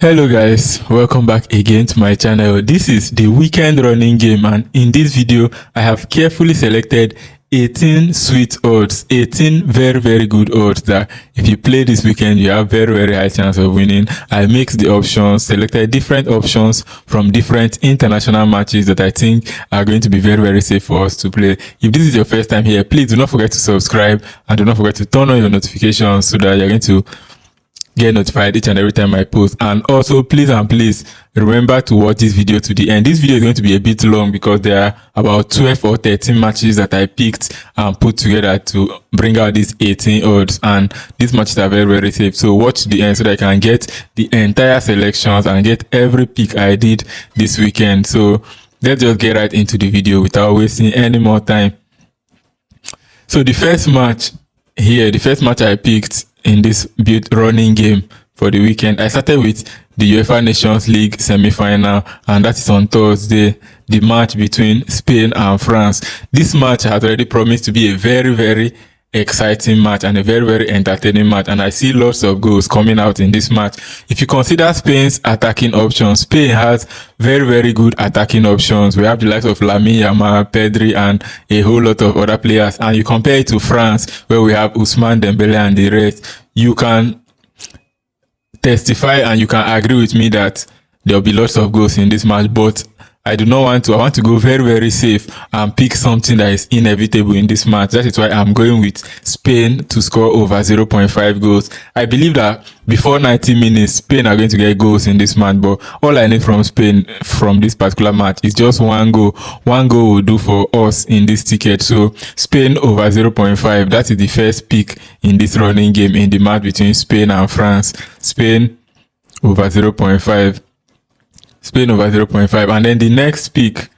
Hello guys, welcome back again to my channel. This is the weekend running game, and in this video I have carefully selected 18 sweet odds, 18 very good odds that if you play this weekend you have very high chance of winning. I mixed the options, selected different options from different international matches that I think are going to be very safe for us to play. If this is your first time here, please do not forget to subscribe and do not forget to turn on your notifications so that you're going to get notified each and every time I post. And also please remember to watch this video to the end. This video is going to be a bit long because there are about 12 or 13 matches that I picked and put together to bring out these 18 odds, and these matches are very safe. So watch the end so that I can get the entire selections and get every pick I did this weekend. So let's just get right into the video without wasting any more time. So the first match I picked in this build running game for the weekend, I started with the UEFA Nations League semi-final, and that is on Thursday, the match between Spain and France. This match has already promised to be a very exciting match and a very entertaining match, and I see lots of goals coming out in this match. If you consider Spain's attacking options, Spain has very good attacking options. We have the likes of Lamine Yamal, Pedri, and a whole lot of other players, and you compare it to France where we have Ousmane Dembele and the rest, you can testify and you can agree with me that there will be lots of goals in this match. But I want to go very safe and pick something that is inevitable in this match. That is why I'm going with Spain to score over 0.5 goals. I believe that before 90 minutes, Spain are going to get goals in this match, but all I need from Spain from this particular match is just one goal. One goal will do for us in this ticket. So Spain over 0.5, that is the first pick in this running game in the match between Spain and France. Spain over 0.5. Spain over 0.5. And then the next pick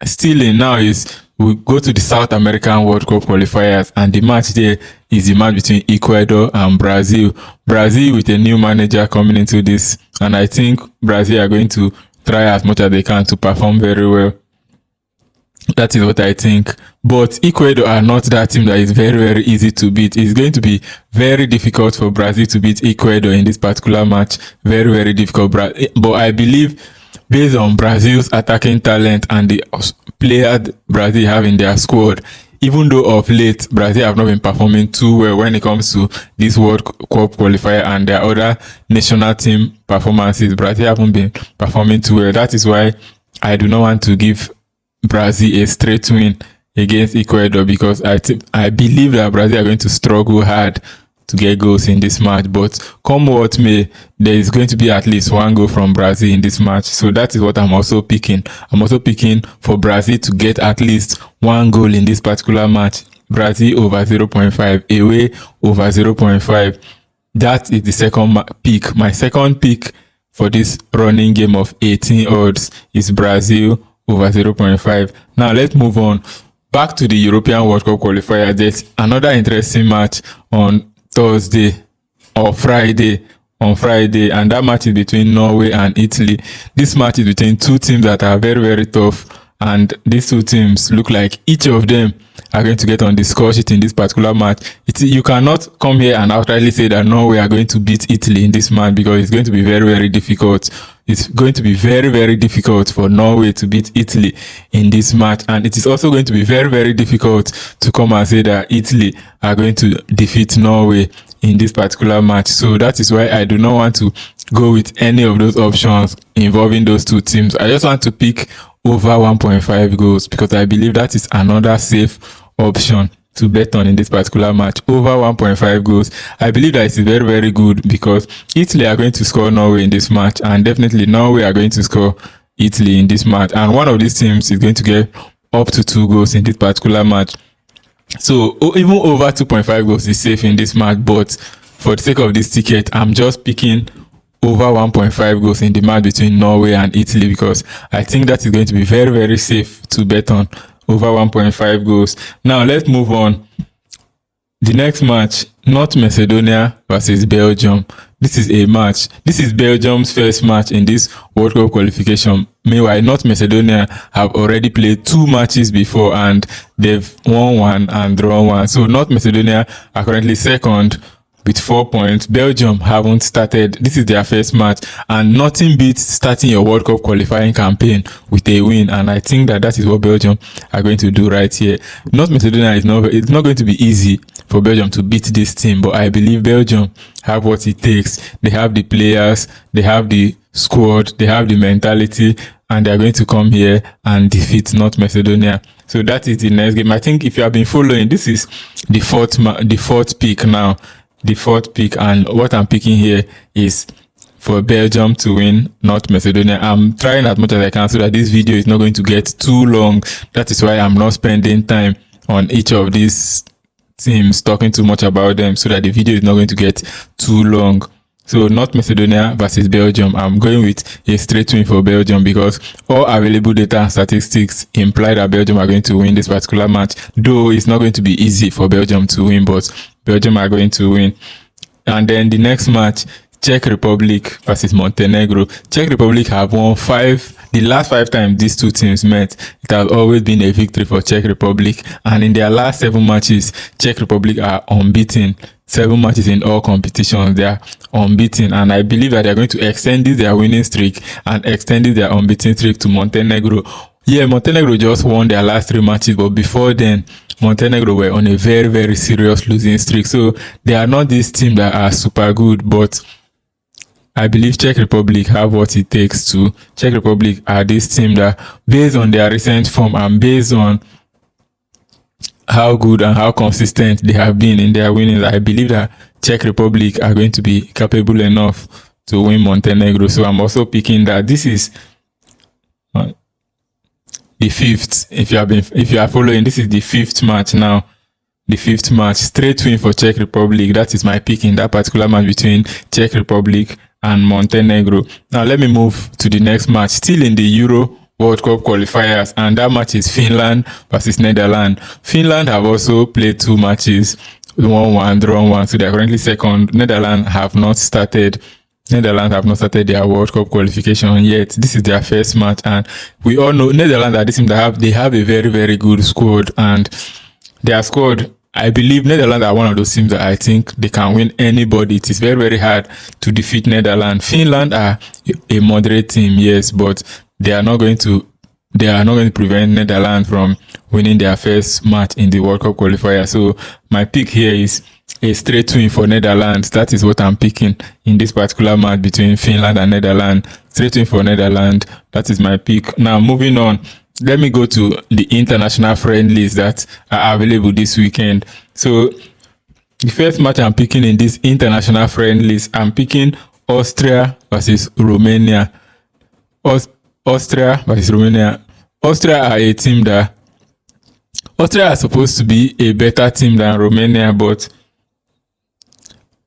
still in now is we go to the South American World Cup qualifiers, and the match there is the match between Ecuador and Brazil. Brazil with a new manager coming into this, and I think Brazil are going to try as much as they can to perform very well. That is what I think. But Ecuador are not that team that is very easy to beat. It's going to be very difficult for Brazil to beat Ecuador in this particular match. Very difficult. But I believe based on Brazil's attacking talent and the players Brazil have in their squad, even though of late Brazil have not been performing too well when it comes to this World Cup qualifier and their other national team performances, Brazil haven't been performing too well. That is why I do not want to give Brazil a straight win against Ecuador, because I believe that Brazil are going to struggle hard to get goals in this match. But come what may, there is going to be at least one goal from Brazil in this match. So that is what I'm also picking. I'm also picking for Brazil to get at least one goal in this particular match. Brazil over 0.5, away over 0.5. That is the second pick. My second pick for this running game of 18 odds is Brazil over 0.5. Now let's move on back to the European World Cup qualifier. There's another interesting match on Thursday or Friday, and that match is between Norway and Italy. This match is between two teams that are very tough, and these two teams look like each of them are going to get on the score sheet in this particular match. You cannot come here and outrightly say that Norway are going to beat Italy in this match, because it's going to be very difficult. It's going to be very difficult for Norway to beat Italy in this match, and it is also going to be very difficult to come and say that Italy are going to defeat Norway in this particular match. So that is why I do not want to go with any of those options involving those two teams. I just want to pick over 1.5 goals, because I believe that is another safe option to bet on in this particular match. Over 1.5 goals, I believe that it's very good, because Italy are going to score Norway in this match, and definitely Norway are going to score Italy in this match, and one of these teams is going to get up to 2 goals in this particular match. So even over 2.5 goals is safe in this match, but for the sake of this ticket, I'm just picking over 1.5 goals in the match between Norway and Italy, because I think that is going to be very safe to bet on. Over 1.5 goals. Now let's move on. The next match, North Macedonia versus Belgium. This is Belgium's first match in this World Cup qualification. Meanwhile, North Macedonia have already played 2 matches before, and they've won 1 and drawn 1. So North Macedonia are currently second with 4 points. Belgium haven't started. This is their first match, and nothing beats starting your World Cup qualifying campaign with a win. And I think that is what Belgium are going to do right here. North Macedonia it's not going to be easy for Belgium to beat this team, but I believe Belgium have what it takes. They have the players, they have the squad, they have the mentality, and they're going to come here and defeat North Macedonia. So that is the next game. I think if you have been following, this is the fourth pick now. The fourth pick, and what I'm picking here is for Belgium to win North Macedonia. I'm trying as much as I can so that this video is not going to get too long. That is why I'm not spending time on each of these teams talking too much about them, so that the video is not going to get too long. So North Macedonia versus Belgium, I'm going with a straight win for Belgium because all available data and statistics imply that Belgium are going to win this particular match. Though it's not going to be easy for Belgium to win, but Belgium are going to win. And then the next match, Czech Republic versus Montenegro. Czech Republic have won the last 5 times these two teams met. It has always been a victory for Czech Republic, and in their last 7 matches, Czech Republic are unbeaten. 7 matches in all competitions, they are unbeaten, and I believe that they are going to extend their winning streak and extend their unbeaten streak to Montenegro. Yeah, Montenegro just won their last 3 matches, but before then, Montenegro were on a very, very serious losing streak. So they are not this team that are super good, but I believe Czech Republic have what it takes to. Czech Republic are this team that, based on their recent form and based on how good and how consistent they have been in their winnings, I believe that Czech Republic are going to be capable enough to win Montenegro. So I'm also picking that. This is the 5th. If you are following, this is the 5th match now. The 5th match, straight win for Czech Republic. That is my pick in that particular match between Czech Republic and Montenegro. Now let me move to the next match, still in the Euro World Cup qualifiers, and that match is Finland versus Netherlands. Finland have also played 2 matches, 1-1, drawn 1, so they are currently second. Netherlands have not started their World Cup qualification yet. This is their first match, and we all know Netherlands are this team that they have a very, very good squad, and their squad, I believe Netherlands are one of those teams that I think they can win anybody. It is very, very hard to defeat Netherlands. Finland are a moderate team, yes, but they are not going to prevent Netherlands from winning their first match in the World Cup qualifier. So my pick here is a straight win for Netherlands. That is what I'm picking in this particular match between Finland and Netherlands. Straight win for Netherlands. That is my pick. Now moving on, let me go to the international friendlies that are available this weekend. So the first match I'm picking in this international friendlies, I'm picking Austria versus Romania. Austria versus Romania. Austria are a team that Austria are supposed to be a better team than Romania, but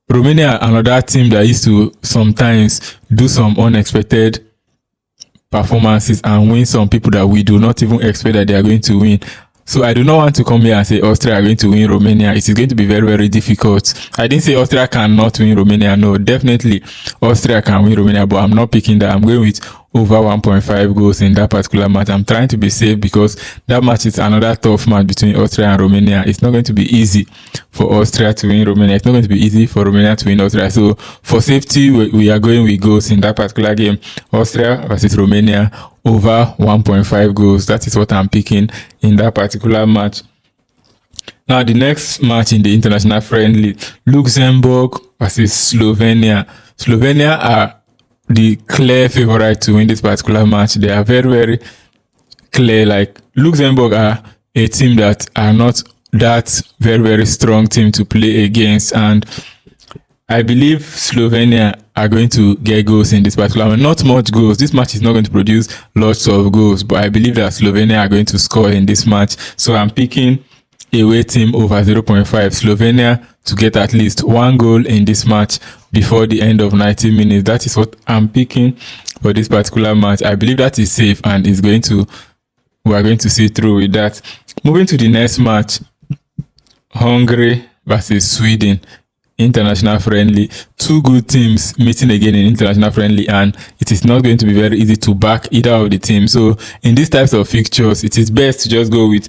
Romania are another team that used to sometimes do some unexpected performances and win some people that we do not even expect that they are going to win. So I do not want to come here and say Austria are going to win Romania. It is going to be very, very difficult. I didn't say Austria cannot win Romania. No, definitely Austria can win Romania, but I'm not picking that. I'm going with over 1.5 goals in that particular match. I'm trying to be safe because that match is another tough match between Austria and Romania. It's not going to be easy for Austria to win Romania. It's not going to be easy for Romania to win Austria. So for safety, we are going with goals in that particular game. Austria versus Romania, over 1.5 goals. That is what I'm picking in that particular match. Now the next match in the international friendly, Luxembourg versus Slovenia. Slovenia are the clear favorite to win this particular match. They are very, very clear. Like Luxembourg are a team that are not that very, very strong team to play against, and I believe Slovenia are going to get goals in this particular match. Not much goals. This match is not going to produce lots of goals, but I believe that Slovenia are going to score in this match. So I'm picking away team over 0.5. Slovenia to get at least 1 goal in this match before the end of 90 minutes. That is what I'm picking for this particular match. I believe that is safe and we are going to see through with that. Moving to the next match, Hungary versus Sweden. International friendly. 2 good teams meeting again in international friendly, and it is not going to be very easy to back either of the teams. So in these types of fixtures, it is best to just go with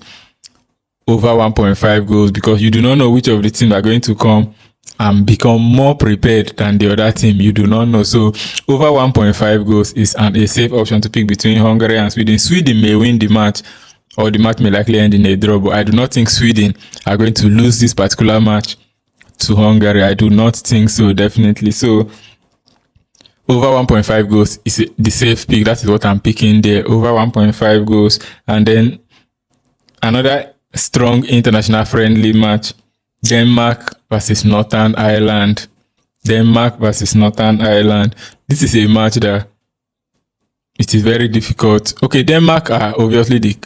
over 1.5 goals because you do not know which of the teams are going to come and become more prepared than the other team, you do not know. So over 1.5 goals is a safe option to pick between Hungary and Sweden. Sweden may win the match, or the match may likely end in a draw, but I do not think Sweden are going to lose this particular match to Hungary. I do not think so, definitely. So over 1.5 goals is the safe pick. That is what I'm picking there. Over 1.5 goals. And then another strong international friendly match, Denmark versus Northern Ireland. Denmark versus Northern Ireland. This is a match that it is very difficult. Okay, Denmark are obviously the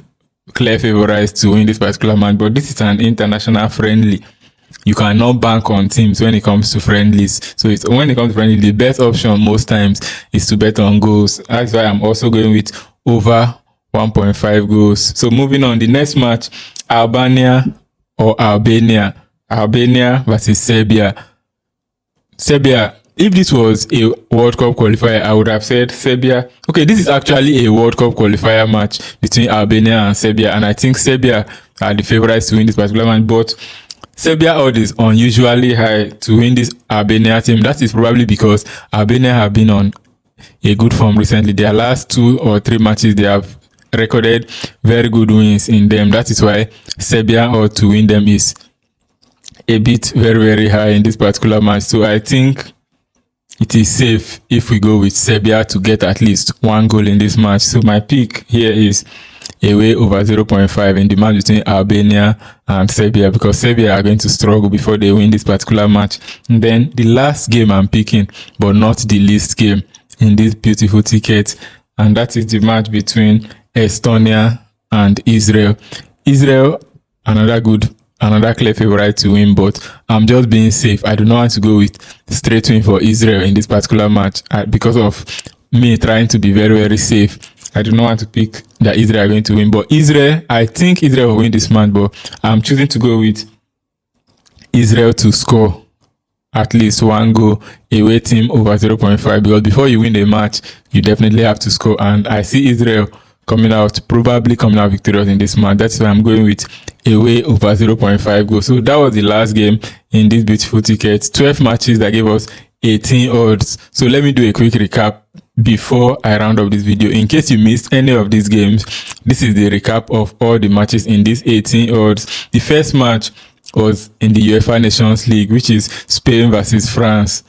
clear favorites to win this particular match, but this is an international friendly. You cannot bank on teams when it comes to friendlies. So when it comes to friendlies, the best option most times is to bet on goals. That's why I'm also going with over 1.5 goals. So moving on, the next match, Albania versus Serbia. Serbia, if this was a World Cup qualifier, I would have said Serbia. Okay, this is actually a World Cup qualifier match between Albania and Serbia, and I think Serbia are the favorites to win this particular match, but Serbia odds is unusually high to win this Albania team. That is probably because Albania have been on a good form recently. Their last 2 or 3 matches, they have recorded very good wins in them. That is why Serbia odds to win them is a bit very high in this particular match. So I think it is safe if we go with Serbia to get at least 1 goal in this match. So my pick here is away over 0.5 in the match between Albania and Serbia, because Serbia are going to struggle before they win this particular match. And then the last game I'm picking, but not the least game in this beautiful ticket, and that is the match between Estonia and Israel. Israel, another clear favorite to win, but I'm just being safe. I do not want to go with straight win for Israel in this particular match because of me trying to be very safe. I do not want to pick that Israel are going to win, but I think Israel will win this match, but I'm choosing to go with Israel to score at least 1 goal, away team over 0.5, because before you win the match, you definitely have to score, and I see Israel probably coming out victorious in this match. That's why I'm going with away over 0.5 goals. So that was the last game in this beautiful ticket. 12 matches that gave us 18 odds. So let me do a quick recap before I round up this video. In case you missed any of these games, this is the recap of all the matches in these 18 odds. The first match was in the UEFA Nations League, which is Spain versus France,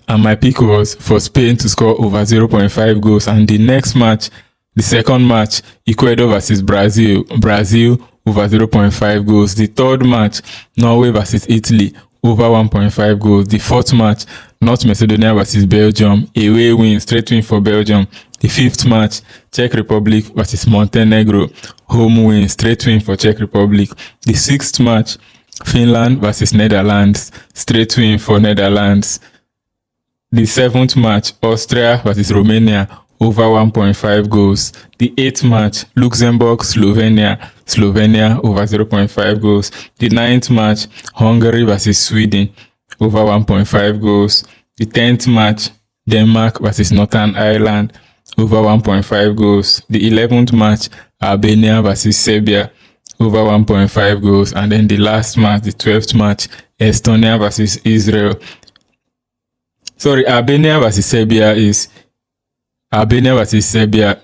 and my pick was for Spain to score over 0.5 goals. And the next match, the second match, Ecuador versus Brazil over 0.5 goals. The third match, Norway versus Italy over 1.5 goals. The fourth match, North Macedonia versus Belgium, away win, straight win for Belgium. The fifth match, Czech Republic versus Montenegro, home win, straight win for Czech Republic. The sixth match, Finland versus Netherlands, straight win for Netherlands. The seventh match, Austria versus Romania, over 1.5 goals. The eighth match, Luxembourg, Slovenia over 0.5 goals. The ninth match, Hungary versus Sweden, over 1.5 goals. The 10th match, Denmark versus Northern Ireland, over 1.5 goals. The 11th match, Albania versus Serbia, over 1.5 goals. And then the last match, the 12th match, Estonia versus Israel. Sorry, Albania versus Serbia is Albania versus Serbia.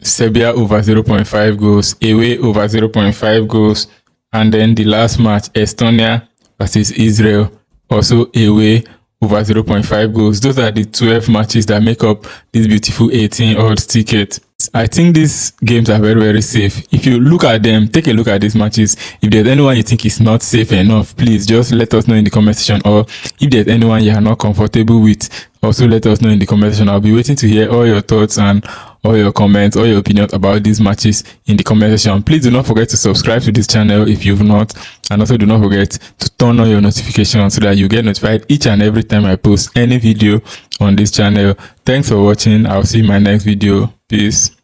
Serbia over 0.5 goals, away over 0.5 goals. And then the last match, Estonia versus Israel, also away over 0.5 goals. Those are the 12 matches that make up this beautiful 18 odds ticket. I think these games are very safe. If you look at them, take a look at these matches. If there's anyone you think is not safe enough, please just let us know in the comment section. Or if there's anyone you are not comfortable with, also let us know in the comment section. I'll be waiting to hear all your thoughts and all your comments, all your opinions about these matches in the comment section. Please do not forget to subscribe to this channel if you've not, and also do not forget to turn on your notifications so that you get notified each and every time I post any video on this channel. Thanks for watching. I'll see you in my next video. Peace.